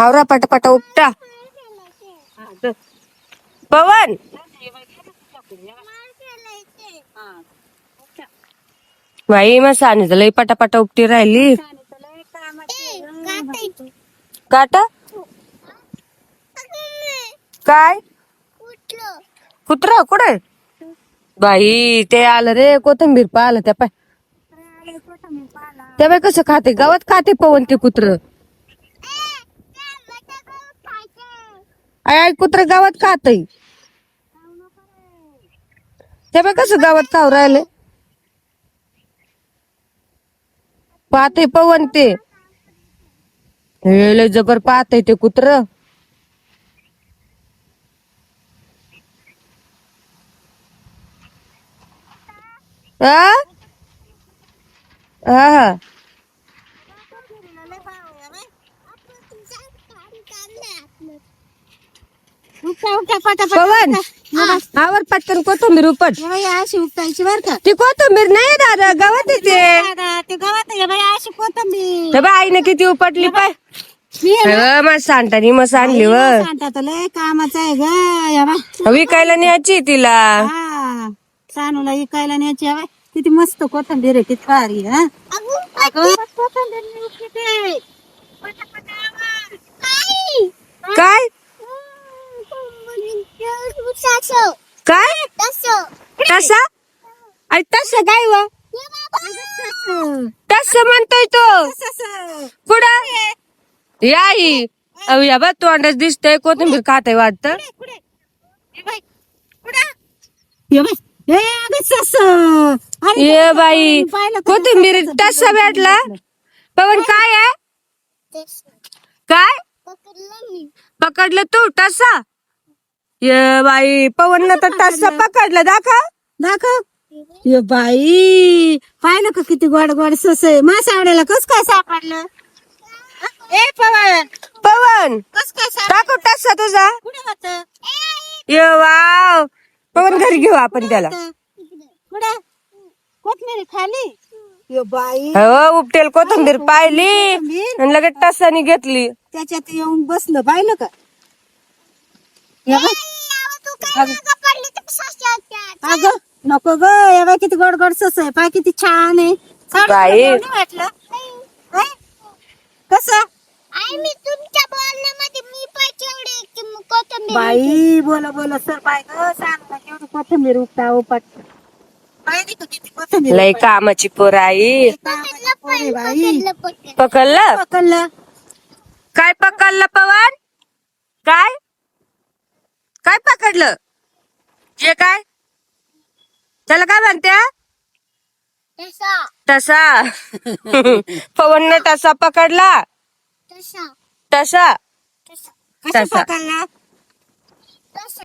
आवरा पटापटा उपटा. पवन बाई मग सानी लई पटापटा उपटी राहिली. काट काय कुत्र कुठे बाई ते आलं रे कोथिंबीर पाहिलं त्या पाय त्या बाई कसं खाते गावात खाते पवन ते कुत्र आय कुत्र गावात खातय त्या बाई कसं गावात खाऊ राहिले पाहते पवन ते हे लय जबर पाहते ते कुत्र हा हा पवन आवर पटकन कोथिंबीर उपट अशी उपटायची बर का ती कोथिंबीर नाही दादा गावात येते ते गावात आहे बाई अशी कोथंबीर त्या बाई आईने किती उपटली पाय मी मग सांडतानी मग आणली व सांगता लय कामाचं आहे ग या बाई विकायला न्यायची तिला हा सानूला इकायला न्यायची आहे बाई. किती मस्त कोथंबीर आहे किती भारी हा कोथंबीर किती काय काय तसा अरे तसं काय व तसं म्हणतोय तो कुठं याई या बघ तोंडच दिसतंय कोथिंबीर खाते वाटतं ये बाई कोथिंबीर तसा भेटला पवन काय आहे काय पकडलं तू टसा ये बाई पवन तर टसा पकडलं दाखव ये बाई पाहिलं का किती गोड गोड सस आहे मासावड्याला कस काय सापडलं ए पवन पवन कस काय दाखव टसा तुझा कुठे होत ये वाव पवन घरी घेऊ आपण त्याला कुठे कोथमिरी खाली ये बाई हो उपटेल कोथिंबीर पाहिली आणि लगेच टसानी घेतली त्याच्यात येऊन बसलं पाहिलं का ये बाई. अगं नको ग या बाई किती गोड गोड सस आहे पाय किती छान आहे बाई. वाटलं कसं मी तुमच्या बोलण्यामध्ये मी कोथिंबीर बाई बोला बोला सर पाय ग सांग ना केवढी कोथिंबीर उपटा उपट पाहिजे का किती कोथिंबीर लय कामाची पोर आई बाई पकडलं पकडलं काय पकडलं पवन काय काय पकडलं जे काय त्याला काय म्हणते टसा पवन ने टसा पकडला टसा कसा पकडला